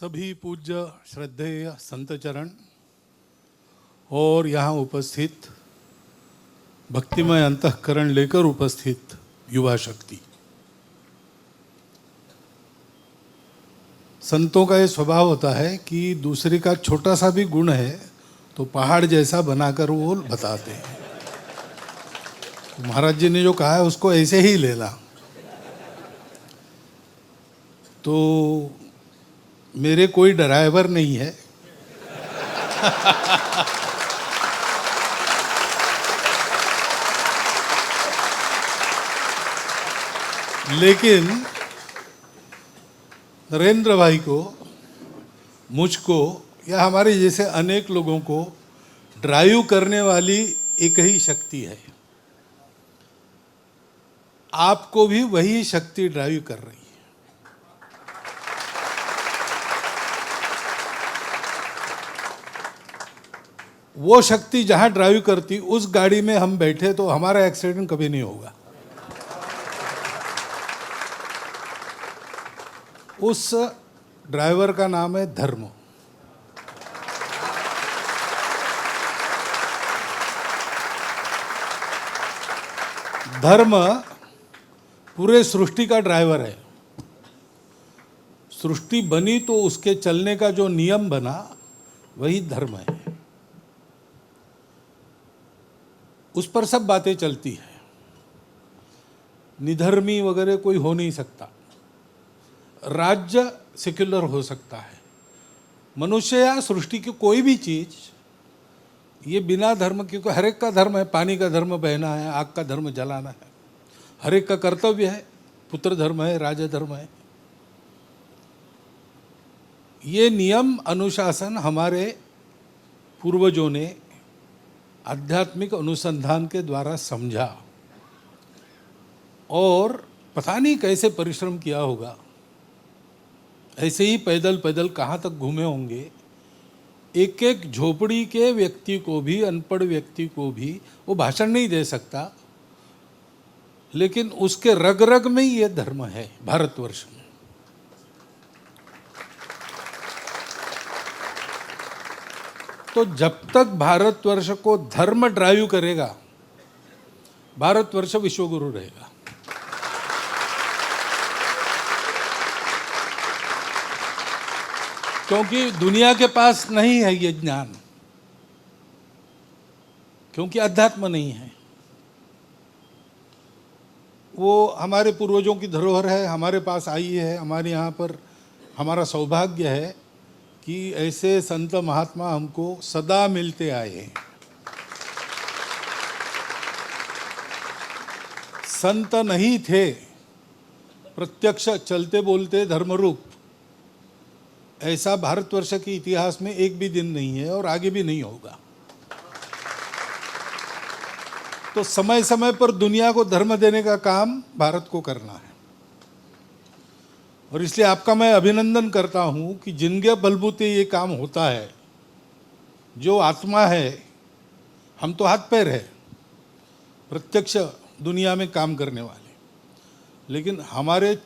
सभी पूज्य श्रद्धेय संत चरण और यहाँ उपस्थित भक्तिमय अंतःकरण लेकर उपस्थित युवा शक्ति, संतों का ये स्वभाव होता है कि दूसरे का छोटा सा भी गुण है तो पहाड़ जैसा बनाकर वो बताते हैं। तो महाराज जी ने जो कहा है उसको ऐसे ही लेना। तो मेरे कोई ड्राइवर नहीं है लेकिन नरेंद्र भाई को, मुझको या हमारे जैसे अनेक लोगों को ड्राइव करने वाली एक ही शक्ति है। आपको भी वही शक्ति ड्राइव कर रही है। वो शक्ति जहां ड्राइव करती उस गाड़ी में हम बैठे तो हमारा एक्सीडेंट कभी नहीं होगा। उस ड्राइवर का नाम है धर्म। धर्म पूरे सृष्टि का ड्राइवर है। सृष्टि बनी तो उसके चलने का जो नियम बना वही धर्म है। उस पर सब बातें चलती है। निधर्मी वगैरह कोई हो नहीं सकता। राज्य सेक्युलर हो सकता है। मनुष्य या सृष्टि की कोई भी चीज ये बिना धर्म, क्योंकि हर एक का धर्म है। पानी का धर्म बहना है, आग का धर्म जलाना है, हर एक का कर्तव्य है। पुत्र धर्म है, राजा धर्म है। ये नियम अनुशासन हमारे पूर्वजों ने आध्यात्मिक अनुसंधान के द्वारा समझा और पता नहीं कैसे परिश्रम किया होगा। ऐसे ही पैदल पैदल कहाँ तक घूमे होंगे। एक एक झोपड़ी के व्यक्ति को भी, अनपढ़ व्यक्ति को भी वो भाषण नहीं दे सकता, लेकिन उसके रग रग में ही ये धर्म है भारतवर्ष में। तो जब तक भारतवर्ष को धर्म ड्राइव करेगा, भारतवर्ष विश्वगुरु रहेगा। क्योंकि दुनिया के पास नहीं है ये ज्ञान, क्योंकि अध्यात्म नहीं है। वो हमारे पूर्वजों की धरोहर है, हमारे पास आई है। हमारे यहाँ पर हमारा सौभाग्य है कि ऐसे संत महात्मा हमको सदा मिलते आए हैं। संत नहीं थे, प्रत्यक्ष चलते बोलते धर्मरूप, ऐसा भारतवर्ष के इतिहास में एक भी दिन नहीं है और आगे भी नहीं होगा। तो समय समय पर दुनिया को धर्म देने का काम भारत को करना है। और इसलिए आपका मैं अभिनंदन करता हूं कि जिनके बलबूते ये काम होता है, जो आत्मा है, हम तो हाथ पैर है, प्रत्यक्ष दुनिया में काम करने वाले, लेकिन हमारे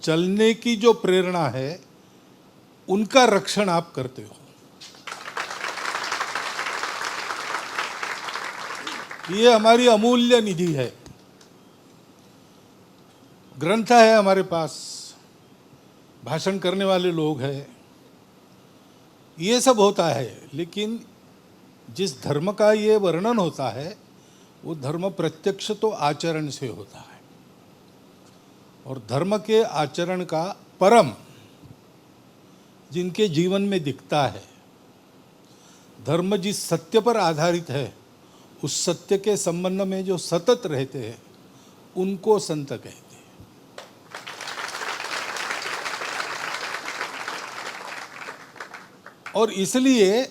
चलने की जो प्रेरणा है उनका रक्षण आप करते हो। ये हमारी अमूल्य निधि है। ग्रंथ है हमारे पास, भाषण करने वाले लोग हैं, ये सब होता है, लेकिन जिस धर्म का ये वर्णन होता है वो धर्म प्रत्यक्ष तो आचरण से होता है। और धर्म के आचरण का परम जिनके जीवन में दिखता है, धर्म जिस सत्य पर आधारित है, उस सत्य के संबंध में जो सतत रहते हैं उनको संत कहते हैं। और इसलिए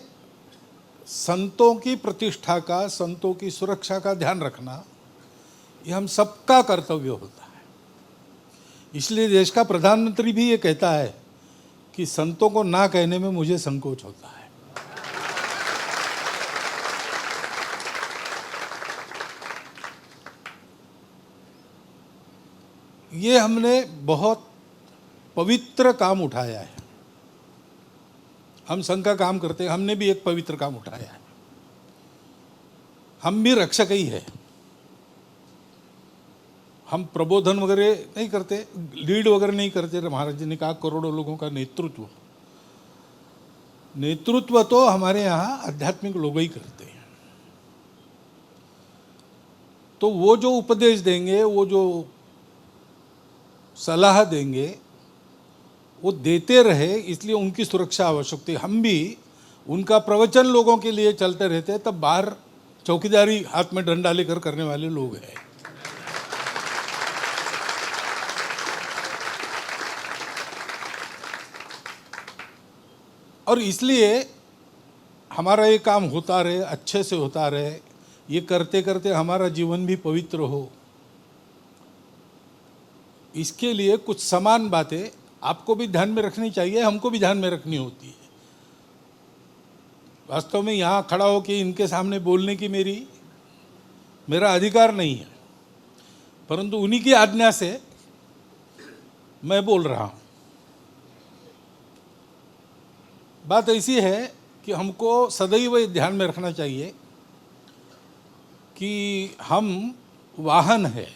संतों की प्रतिष्ठा का, संतों की सुरक्षा का ध्यान रखना ये हम सबका कर्तव्य होता है। इसलिए देश का प्रधानमंत्री भी ये कहता है कि संतों को ना कहने में मुझे संकोच होता है। ये हमने बहुत पवित्र काम उठाया है। हम संघ का काम करते हैं, हमने भी एक पवित्र काम उठाया है, हम भी रक्षक ही है। हम प्रबोधन वगैरह नहीं करते, लीड वगैरह नहीं करते। महाराज जी ने कहा करोड़ों लोगों का नेतृत्व तो हमारे यहाँ आध्यात्मिक लोग ही करते हैं। तो वो जो उपदेश देंगे, वो जो सलाह देंगे, वो देते रहे, इसलिए उनकी सुरक्षा आवश्यक थी। हम भी उनका प्रवचन लोगों के लिए चलते रहते, तब बाहर चौकीदारी हाथ में डंडा लेकर करने वाले लोग हैं। और इसलिए हमारा ये काम होता रहे, अच्छे से होता रहे, ये करते करते हमारा जीवन भी पवित्र हो, इसके लिए कुछ समान बातें आपको भी ध्यान में रखनी चाहिए, हमको भी ध्यान में रखनी होती है। वास्तव में यहाँ खड़ा हो कि इनके सामने बोलने की मेरा अधिकार नहीं है, परंतु उन्हीं की आज्ञा से मैं बोल रहा हूँ। बात ऐसी है कि हमको सदैव ध्यान में रखना चाहिए कि हम वाहन है,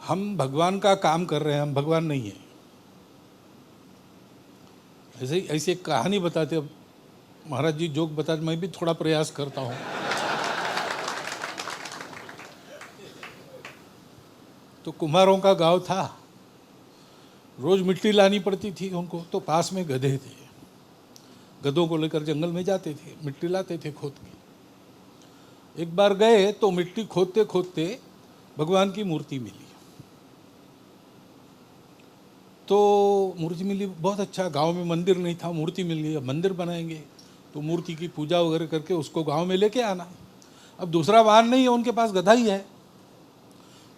हम भगवान का काम कर रहे हैं, हम भगवान नहीं है। ऐसे एक कहानी बताते, अब महाराज जी जोक बताते, मैं भी थोड़ा प्रयास करता हूँ। तो कुम्हारों का गांव था, रोज मिट्टी लानी पड़ती थी उनको, तो पास में गधे थे, गधों को लेकर जंगल में जाते थे, मिट्टी लाते थे खोद के। एक बार गए तो मिट्टी खोदते खोदते भगवान की मूर्ति मिली। तो मूर्ति मिली, बहुत अच्छा, गांव में मंदिर नहीं था, मूर्ति मिल गई, अब मंदिर बनाएंगे तो मूर्ति की पूजा वगैरह करके उसको गांव में लेके आना। अब दूसरा वाहन नहीं है उनके पास, गधा ही है,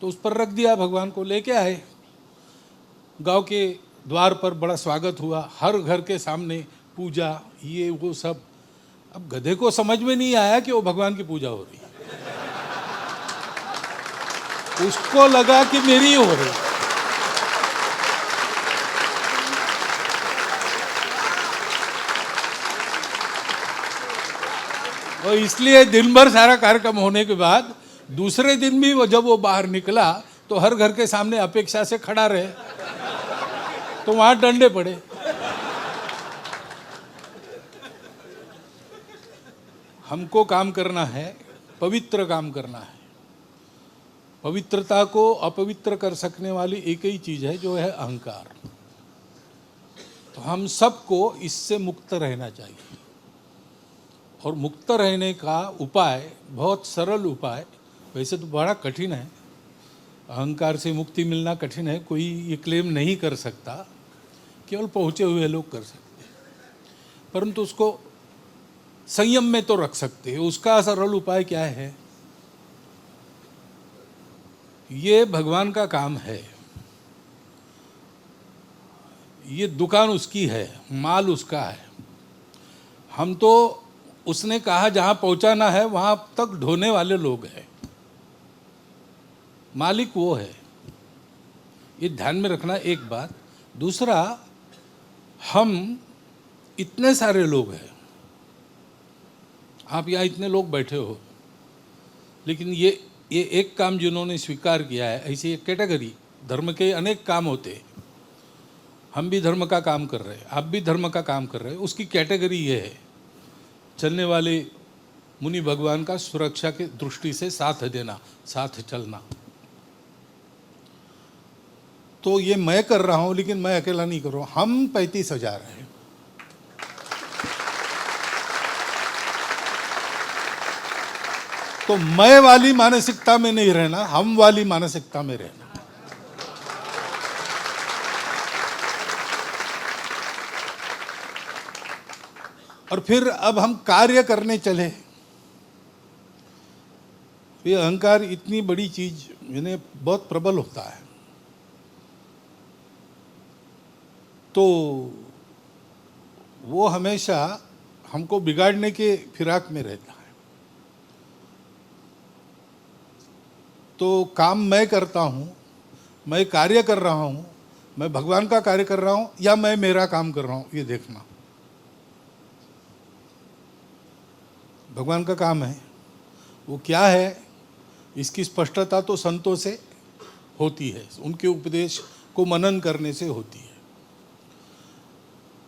तो उस पर रख दिया, भगवान को लेके आए। गांव के द्वार पर बड़ा स्वागत हुआ, हर घर के सामने पूजा, ये वो सब। अब गधे को समझ में नहीं आया कि वो भगवान की पूजा हो रही है, उसको लगा कि मेरी हो रही। और इसलिए दिन भर सारा कार्यक्रम होने के बाद दूसरे दिन भी जब वो बाहर निकला तो हर घर के सामने अपेक्षा से खड़ा रहे, तो वहां डंडे पड़े। हमको काम करना है, पवित्र काम करना है। पवित्रता को अपवित्र कर सकने वाली एक ही चीज है, जो है अहंकार। तो हम सबको इससे मुक्त रहना चाहिए। और मुक्त रहने का उपाय बहुत सरल उपाय, वैसे तो बड़ा कठिन है, अहंकार से मुक्ति मिलना कठिन है, कोई ये क्लेम नहीं कर सकता, केवल पहुँचे हुए लोग कर सकते हैं, परंतु उसको संयम में तो रख सकते हैं। उसका सरल उपाय क्या है? ये भगवान का काम है, ये दुकान उसकी है, माल उसका है, हम तो उसने कहा जहां पहुंचाना है वहां तक ढोने वाले लोग हैं, मालिक वो है। ये ध्यान में रखना एक बात। दूसरा, हम इतने सारे लोग हैं, आप यहाँ इतने लोग बैठे हो, लेकिन ये एक काम जिन्होंने स्वीकार किया है, ऐसी एक कैटेगरी, धर्म के अनेक काम होते हैं, हम भी धर्म का काम कर रहे हैं, आप भी धर्म का काम कर रहे हैं, उसकी कैटेगरी ये है, चलने वाले मुनि भगवान का सुरक्षा की दृष्टि से साथ देना, साथ चलना। तो ये मैं कर रहा हूं, लेकिन मैं अकेला नहीं कर रहा हूं, हम 35,000 हैं। तो मैं वाली मानसिकता में नहीं रहना, हम वाली मानसिकता में रहना। और फिर अब हम कार्य करने चले। ये अहंकार इतनी बड़ी चीज, इन्हें बहुत प्रबल होता है, तो वो हमेशा हमको बिगाड़ने के फिराक में रहता है। तो काम मैं करता हूँ, मैं कार्य कर रहा हूँ, मैं भगवान का कार्य कर रहा हूं या मैं मेरा काम कर रहा हूं, ये देखना। भगवान का काम है, वो क्या है, इसकी स्पष्टता तो संतों से होती है, उनके उपदेश को मनन करने से होती है।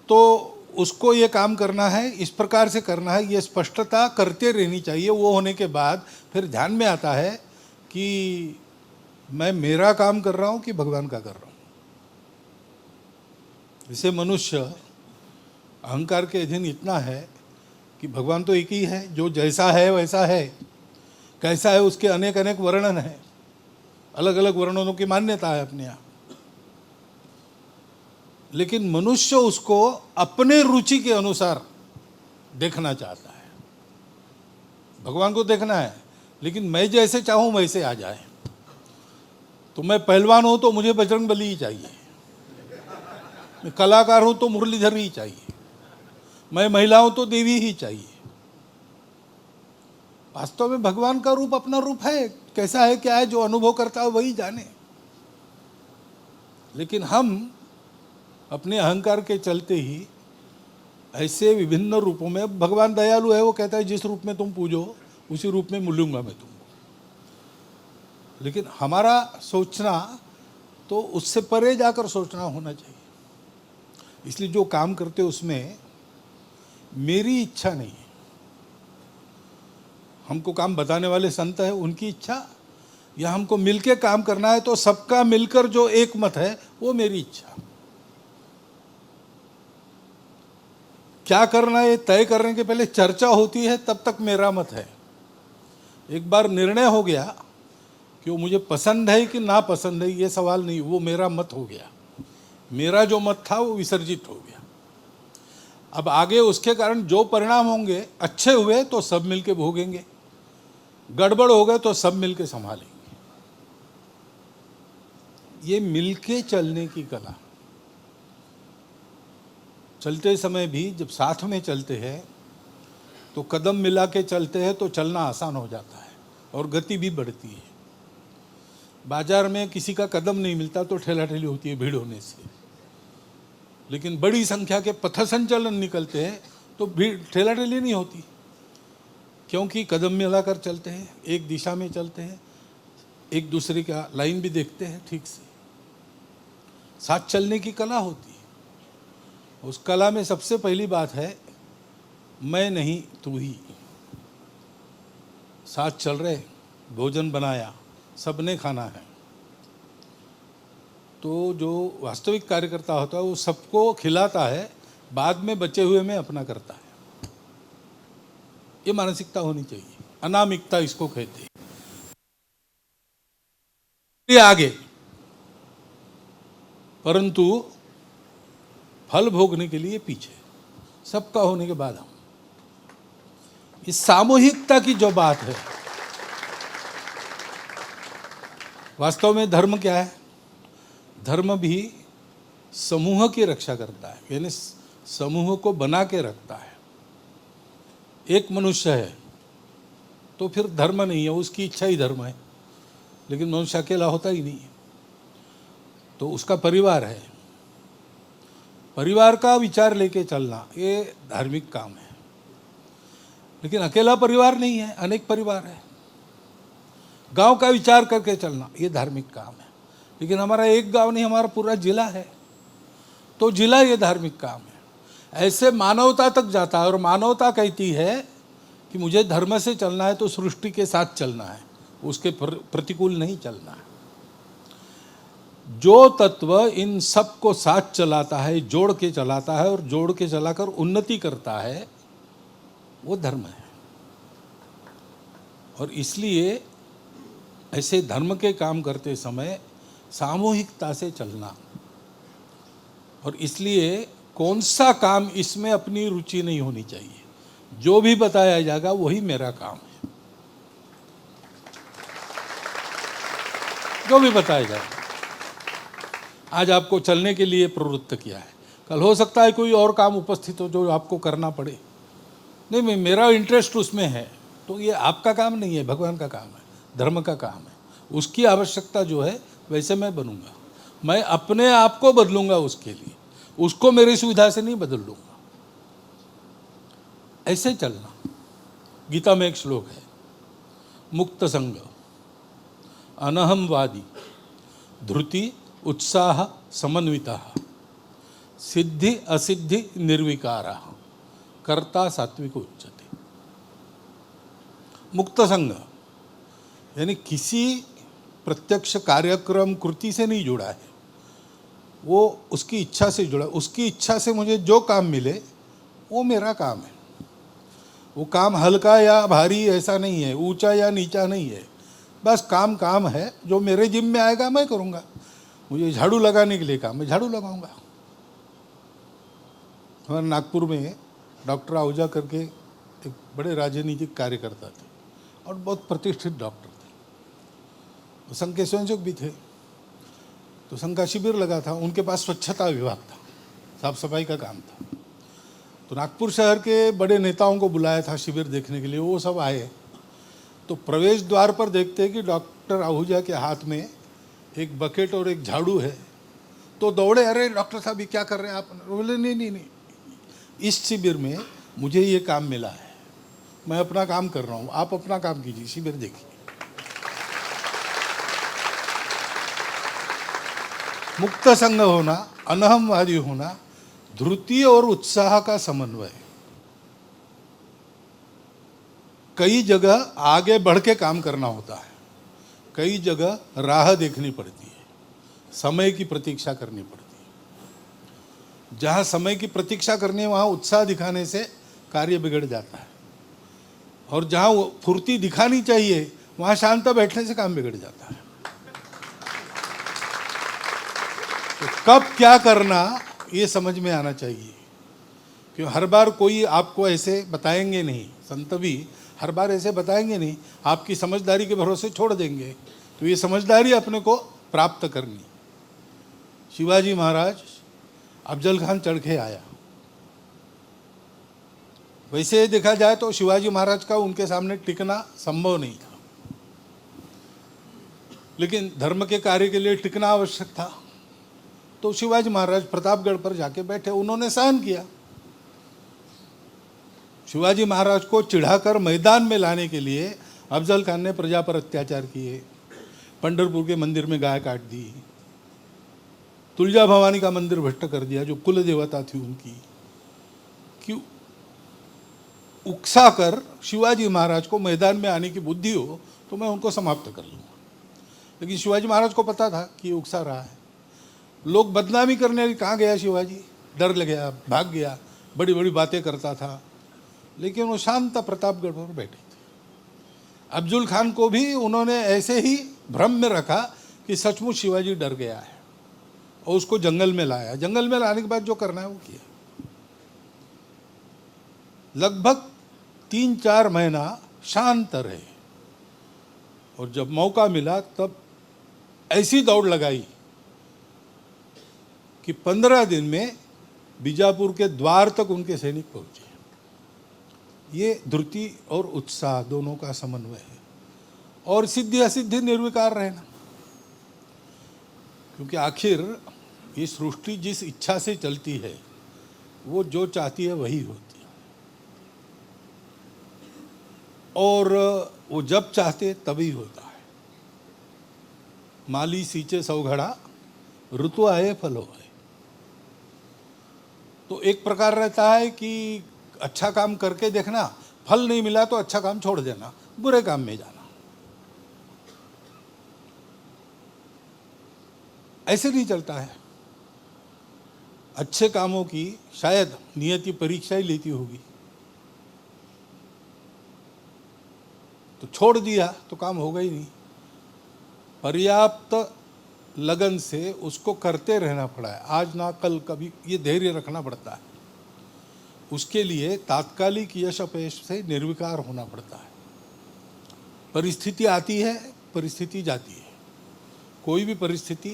तो उसको ये काम करना है, इस प्रकार से करना है, ये स्पष्टता करते रहनी चाहिए। वो होने के बाद फिर ध्यान में आता है कि मैं मेरा काम कर रहा हूं कि भगवान का कर रहा हूं। इसे मनुष्य अहंकार के अधीन इतना है कि भगवान तो एक ही है, जो जैसा है वैसा है, कैसा है उसके अनेक अनेक वर्णन है, अलग अलग वर्णनों की मान्यता है अपने यहाँ। लेकिन मनुष्य उसको अपने रुचि के अनुसार देखना चाहता है। भगवान को देखना है, लेकिन मैं जैसे चाहूं वैसे आ जाए। तो मैं पहलवान हूं तो मुझे बजरंग बली ही चाहिए, मैं कलाकार हूं तो मुरलीधर ही चाहिए, मैं महिला हूं तो देवी ही चाहिए। वास्तव में भगवान का रूप अपना रूप है, कैसा है क्या है, जो अनुभव करता है वही जाने। लेकिन हम अपने अहंकार के चलते ही ऐसे विभिन्न रूपों में, भगवान दयालु है, वो कहता है जिस रूप में तुम पूजो उसी रूप में मिलूंगा मैं तुमको। लेकिन हमारा सोचना तो उससे परे जाकर सोचना होना चाहिए। इसलिए जो काम करते उसमें मेरी इच्छा नहीं है। हमको काम बताने वाले संत है, उनकी इच्छा, या हमको मिलके काम करना है तो सबका मिलकर जो एक मत है वो मेरी इच्छा। क्या करना है तय करने के पहले चर्चा होती है, तब तक मेरा मत है। एक बार निर्णय हो गया कि वो मुझे पसंद है कि ना पसंद है, ये सवाल नहीं, वो मेरा मत हो गया। मेरा जो मत था वो विसर्जित हो गया। अब आगे उसके कारण जो परिणाम होंगे, अच्छे हुए तो सब मिलके भोगेंगे, गड़बड़ हो गए तो सब मिलके संभालेंगे। ये मिलके चलने की कला। चलते समय भी जब साथ में चलते हैं तो कदम मिला के चलते हैं तो चलना आसान हो जाता है और गति भी बढ़ती है। बाजार में किसी का कदम नहीं मिलता तो ठेला ठेली होती है भीड़ होने से, लेकिन बड़ी संख्या के पथ संचलन निकलते हैं तो भीड़ ठेला ठेली नहीं होती, क्योंकि कदम मिलाकर चलते हैं, एक दिशा में चलते हैं, एक दूसरे का लाइन भी देखते हैं ठीक से। साथ चलने की कला होती है। उस कला में सबसे पहली बात है मैं नहीं तू ही। साथ चल रहे, भोजन बनाया, सबने खाना है, तो जो वास्तविक कार्यकर्ता होता है वो सबको खिलाता है, बाद में बचे हुए में अपना करता है। ये मानसिकता होनी चाहिए, अनामिकता इसको कहते हैं। ये आगे, परंतु फल भोगने के लिए पीछे, सबका होने के बाद हम। इस सामूहिकता की जो बात है, वास्तव में धर्म क्या है? धर्म भी समूह की रक्षा करता है, यानी समूह को बना के रखता है। एक मनुष्य है तो फिर धर्म नहीं है, उसकी इच्छा ही धर्म है। लेकिन मनुष्य अकेला होता ही नहीं है, तो उसका परिवार है। परिवार का विचार लेके चलना ये धार्मिक काम है। लेकिन अकेला परिवार नहीं है, अनेक परिवार है। गांव का विचार करके चलना ये धार्मिक काम है। लेकिन हमारा एक गांव नहीं, हमारा पूरा जिला है, तो जिला ये धार्मिक काम है। ऐसे मानवता तक जाता है, और मानवता कहती है कि मुझे धर्म से चलना है तो सृष्टि के साथ चलना है, उसके प्रतिकूल नहीं चलना है। जो तत्व इन सब को साथ चलाता है, जोड़ के चलाता है और जोड़ के चलाकर उन्नति करता है, वो धर्म है। और इसलिए ऐसे धर्म के काम करते समय सामूहिकता से चलना। और इसलिए कौन सा काम इसमें अपनी रुचि नहीं होनी चाहिए, जो भी बताया जाएगा वही मेरा काम है, जो भी बताया जाएगा। आज आपको चलने के लिए प्रवृत्त किया है, कल हो सकता है कोई और काम उपस्थित हो जो आपको करना पड़े। नहीं, मेरा इंटरेस्ट उसमें है, तो ये आपका काम नहीं है, भगवान का काम है, धर्म का काम है। उसकी आवश्यकता जो है वैसे मैं बनूंगा। मैं अपने आप को बदलूंगा उसके लिए, उसको मेरी सुविधा से नहीं बदल लूंगा। ऐसे चलना। गीता में एक श्लोक है, मुक्त संग अनहमवादी धृति उत्साह समन्विता सिद्धि असिद्धि निर्विकारा कर्ता सात्विक उच्यते। मुक्त संग यानी किसी प्रत्यक्ष कार्यक्रम कृति से नहीं जुड़ा है, वो उसकी इच्छा से जुड़ा। उसकी इच्छा से मुझे जो काम मिले वो मेरा काम है। वो काम हल्का या भारी ऐसा नहीं है, ऊंचा या नीचा नहीं है, बस काम काम है। जो मेरे जिम में आएगा मैं करूँगा। मुझे झाड़ू लगाने के लिए काम, मैं झाड़ू लगाऊंगा। हमारे नागपुर में डॉक्टर आहूजा करके एक बड़े राजनीतिक कार्यकर्ता थे और बहुत प्रतिष्ठित डॉक्टर थे। वो संघ के स्वयंसेवक भी थे। तो संघ का शिविर लगा था, उनके पास स्वच्छता विभाग था, साफ सफाई का काम था। तो नागपुर शहर के बड़े नेताओं को बुलाया था शिविर देखने के लिए, वो सब आए। तो प्रवेश द्वार पर देखते हैं कि डॉक्टर आहूजा के हाथ में एक बकेट और एक झाड़ू है। तो दौड़े, अरे डॉक्टर साहब ये क्या कर रहे हैं आप? बोले नहीं नहीं नहीं, इस शिविर में मुझे ये काम मिला है, मैं अपना काम कर रहा हूँ, आप अपना काम कीजिए, शिविर देखिए। मुक्त संग होना, अनहमवादी होना, धृति और उत्साह का समन्वय। कई जगह आगे बढ़ के काम करना होता है, कई जगह राह देखनी पड़ती है, समय की प्रतीक्षा करनी पड़ती है। जहाँ समय की प्रतीक्षा करनी है वहाँ उत्साह दिखाने से कार्य बिगड़ जाता है, और जहाँ वो फुर्ती दिखानी चाहिए वहाँ शांत बैठने से काम बिगड़ जाता है। तो कब क्या करना ये समझ में आना चाहिए, क्योंकि हर बार कोई आपको ऐसे बताएंगे नहीं, संत भी हर बार ऐसे बताएंगे नहीं, आपकी समझदारी के भरोसे छोड़ देंगे। तो ये समझदारी अपने को प्राप्त करनी। शिवाजी महाराज अफजल खान चढ़ के आया। वैसे देखा जाए तो शिवाजी महाराज का उनके सामने टिकना संभव नहीं था, लेकिन धर्म के कार्य के लिए टिकना आवश्यक था। तो शिवाजी महाराज प्रतापगढ़ पर जाके बैठे, उन्होंने सहन किया। शिवाजी महाराज को चिढ़ाकर मैदान में लाने के लिए अफजल खान ने प्रजा पर अत्याचार किए, पंढरपुर के मंदिर में गाय काट दी, तुलजा भवानी का मंदिर भ्रष्ट कर दिया जो कुल देवता थी उनकी। क्यों उकसा कर शिवाजी महाराज को मैदान में आने की बुद्धि हो तो मैं उनको समाप्त कर लूँगा। लेकिन शिवाजी महाराज को पता था कि उकसा रहा है। लोग बदनामी करने लगे, कहाँ गया शिवाजी, डर लग गया, भाग गया, बड़ी बड़ी बातें करता था। लेकिन वो शांत प्रतापगढ़ पर बैठे थे। अफजल खान को भी उन्होंने ऐसे ही भ्रम में रखा कि सचमुच शिवाजी डर गया है, और उसको जंगल में लाया। जंगल में लाने के बाद जो करना है वो किया। लगभग 3-4 महीना शांत रहे, और जब मौका मिला तब ऐसी दौड़ लगाई कि 15 दिन में बीजापुर के द्वार तक उनके सैनिक पहुंचे। ये धृति और उत्साह दोनों का समन्वय है, और सिद्धि असिद्धि निर्विकार रहना। क्योंकि आखिर ये सृष्टि जिस इच्छा से चलती है वो जो चाहती है वही होती है, और वो जब चाहते तभी होता है। माली सींचे सौ घड़ा, ऋतु आए फल होए। तो एक प्रकार रहता है कि अच्छा काम करके देखना, फल नहीं मिला तो अच्छा काम छोड़ देना, बुरे काम में जाना। ऐसे नहीं चलता है। अच्छे कामों की शायद नियति परीक्षा ही लेती होगी। तो छोड़ दिया तो काम होगा ही नहीं। पर्याप्त लगन से उसको करते रहना पड़ा है, आज ना कल कभी, ये धैर्य रखना पड़ता है। उसके लिए तात्कालिक यश अपयश से निर्विकार होना पड़ता है। परिस्थिति आती है, परिस्थिति जाती है। कोई भी परिस्थिति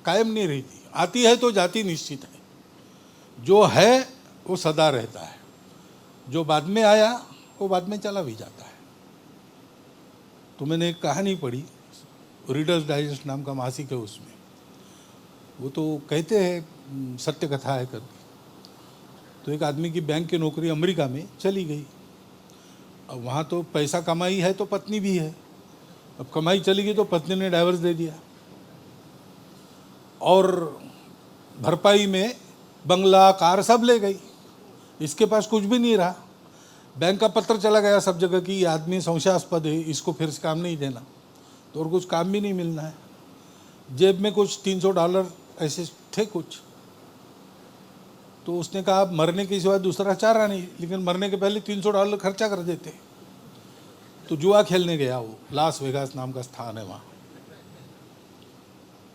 कायम नहीं रहती, आती है तो जाती निश्चित है। जो है वो सदा रहता है, जो बाद में आया वो बाद में चला भी जाता है। तो मैंने एक कहानी पढ़ी, रीडर्स डाइजेस्ट नाम का मासिक है, उसमें वो तो कहते हैं सत्य कथा है कभी। तो एक आदमी की बैंक की नौकरी अमेरिका में चली गई। अब वहाँ तो पैसा कमाई है तो पत्नी भी है। अब कमाई चली गई तो पत्नी ने डाइवर्स दे दिया और भरपाई में बंगला कार सब ले गई। इसके पास कुछ भी नहीं रहा। बैंक का पत्र चला गया सब जगह कि ये आदमी संशयास्पद है, इसको फिर से काम नहीं देना। तो और कुछ काम भी नहीं मिलना है। जेब में कुछ $300 ऐसे थे कुछ। तो उसने कहा अब मरने के सिवा दूसरा चारा नहीं, लेकिन मरने के पहले $300 खर्चा कर देते। तो जुआ खेलने गया वो, लास वेगास नाम का स्थान है वहाँ।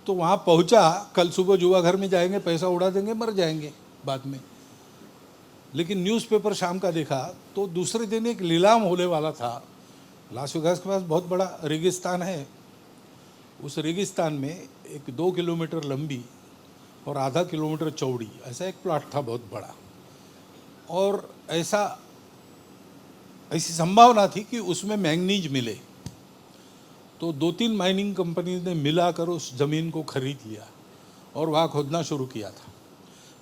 तो वहाँ पहुँचा, कल सुबह जुआ घर में जाएंगे, पैसा उड़ा देंगे, मर जाएंगे बाद में। लेकिन न्यूज़पेपर शाम का देखा तो दूसरे दिन एक नीलाम होने वाला था। लास वेगास के पास बहुत बड़ा रेगिस्तान है। उस रेगिस्तान में एक 2 किलोमीटर लंबी और आधा किलोमीटर चौड़ी ऐसा एक प्लॉट था बहुत बड़ा। और ऐसी संभावना थी कि उसमें मैंगनीज मिले। तो 2-3 माइनिंग कंपनी ने मिलाकर उस ज़मीन को खरीद लिया और वहाँ खोदना शुरू किया था।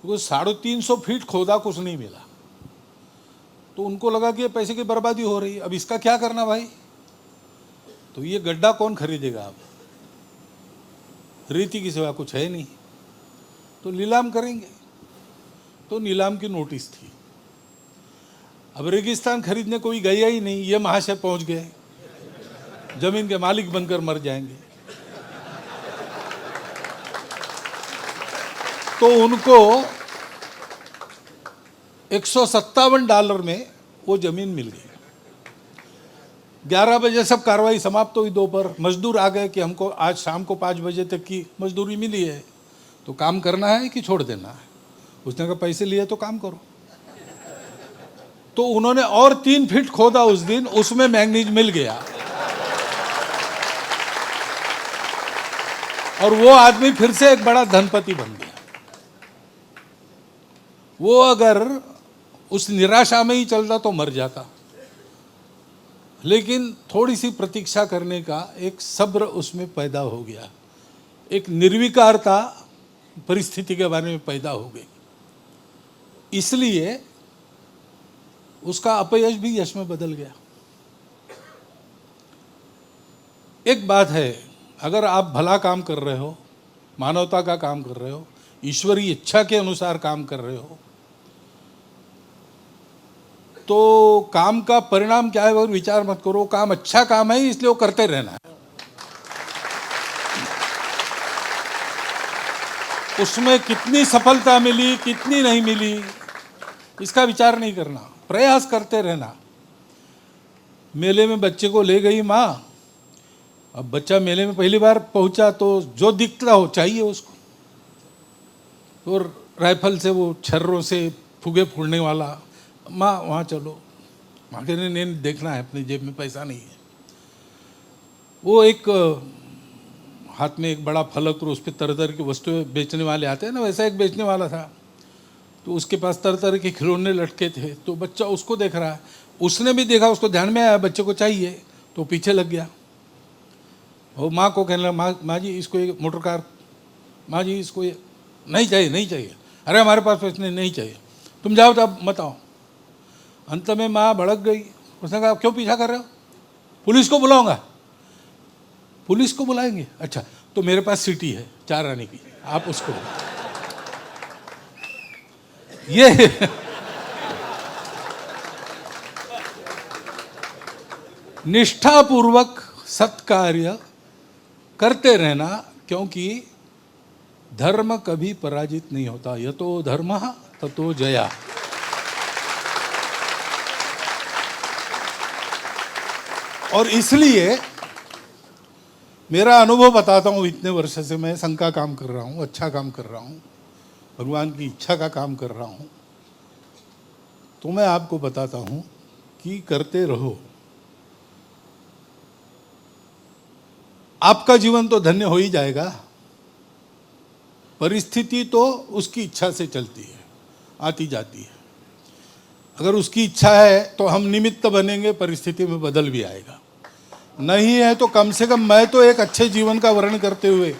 क्योंकि 350 फीट खोदा, कुछ नहीं मिला। तो उनको लगा कि ये पैसे की बर्बादी हो रही है, अब इसका क्या करना भाई। तो ये गड्ढा कौन खरीदेगा। अब रीति की सिवा कुछ है नहीं, तो नीलाम करेंगे। तो नीलाम की नोटिस थी। अब रेगिस्तान खरीदने कोई गया ही नहीं। ये महाशय पहुंच गए, जमीन के मालिक बनकर मर जाएंगे। तो उनको $157 में वो जमीन मिल गई। 11 बजे सब कार्रवाई समाप्त हुई। दोपहर मजदूर आ गए कि हमको आज शाम को 5 बजे तक की मजदूरी मिली है, तो काम करना है कि छोड़ देना है। उसने कहा पैसे लिए तो काम करो। तो उन्होंने और 3 फीट खोदा उस दिन, उसमें मैंगनीज मिल गया। और वो आदमी फिर से एक बड़ा धनपति बन गया। वो अगर उस निराशा में ही चलता तो मर जाता। लेकिन थोड़ी सी प्रतीक्षा करने का एक सब्र उसमें पैदा हो गया, एक निर्विकारता परिस्थिति के बारे में पैदा हो गई। इसलिए उसका अपयश भी यश में बदल गया। एक बात है, अगर आप भला काम कर रहे हो, मानवता का काम कर रहे हो, ईश्वरीय इच्छा के अनुसार काम कर रहे हो, तो काम का परिणाम क्या है वो विचार मत करो। काम अच्छा काम है इसलिए वो करते रहना है। उसमें कितनी सफलता मिली कितनी नहीं मिली इसका विचार नहीं करना, प्रयास करते रहना। मेले में बच्चे को ले गई माँ। अब बच्चा मेले में पहली बार पहुंचा तो जो दिखता हो चाहिए उसको। और राइफल से वो छर्रों से फुगे फोड़ने वाला, माँ वहाँ चलो। माँ के ने नहीं देखना है, अपनी जेब में पैसा नहीं है। वो एक हाथ में एक बड़ा फलक और उस पर तरह तरह की वस्तुएं बेचने वाले आते हैं ना, वैसा एक बेचने वाला था। तो उसके पास तरह तरह के खिलौने लटके थे। तो बच्चा उसको देख रहा है, उसने भी देखा, उसको ध्यान में आया बच्चे को चाहिए, तो पीछे लग गया। वो माँ को कहने लगा, माँ जी इसको ये मोटर कार, माँ जी इसको ये नहीं चाहिए, नहीं चाहिए। अरे हमारे पास पैसे नहीं चाहिए, तुम जाओ तो अब मत आओ। अंत में माँ भड़क गई। उसने कहा क्यों पीछा कर रहे हो, पुलिस को बुलाऊंगा। पुलिस को बुलाएंगे? अच्छा तो मेरे पास सिटी है 4 आने की, आप उसको ये निष्ठापूर्वक सत्कार्य करते रहना, क्योंकि धर्म कभी पराजित नहीं होता। यतो धर्मः ततो जया। और इसलिए मेरा अनुभव बताता हूँ। इतने वर्ष से मैं संघ का काम कर रहा हूँ, अच्छा काम कर रहा हूँ, भगवान की इच्छा का काम कर रहा हूँ। तो मैं आपको बताता हूँ कि करते रहो। आपका जीवन तो धन्य हो ही जाएगा। परिस्थिति तो उसकी इच्छा से चलती है, आती जाती है। अगर उसकी इच्छा है तो हम निमित्त बनेंगे, परिस्थिति में बदल भी आएगा। नहीं है तो कम से कम मैं तो एक अच्छे जीवन का वर्णन करते हुए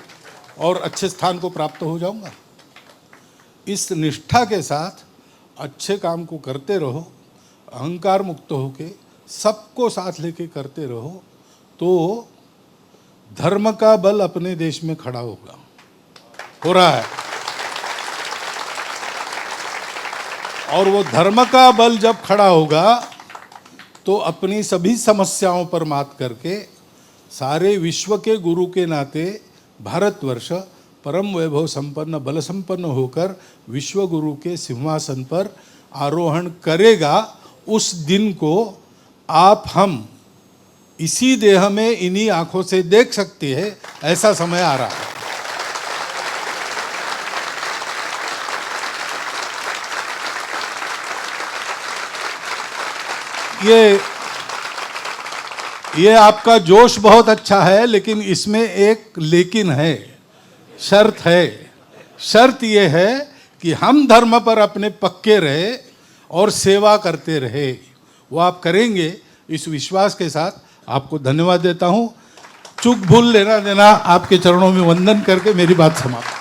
और अच्छे स्थान को प्राप्त हो जाऊंगा। इस निष्ठा के साथ अच्छे काम को करते रहो, अहंकार मुक्त होके सबको साथ लेके करते रहो, तो धर्म का बल अपने देश में खड़ा होगा, हो रहा है। और वो धर्म का बल जब खड़ा होगा तो अपनी सभी समस्याओं पर मात करके सारे विश्व के गुरु के नाते भारतवर्ष परम वैभव संपन्न बल संपन्न होकर विश्व गुरु के सिंहासन पर आरोहण करेगा। उस दिन को आप हम इसी देह में इन्हीं आंखों से देख सकते हैं, ऐसा समय आ रहा है। ये आपका जोश बहुत अच्छा है, लेकिन इसमें एक लेकिन है, शर्त है। शर्त ये है कि हम धर्म पर अपने पक्के रहे और सेवा करते रहे। वो आप करेंगे, इस विश्वास के साथ आपको धन्यवाद देता हूँ। चूक भूल लेना देना आपके चरणों में वंदन करके मेरी बात समाप्त।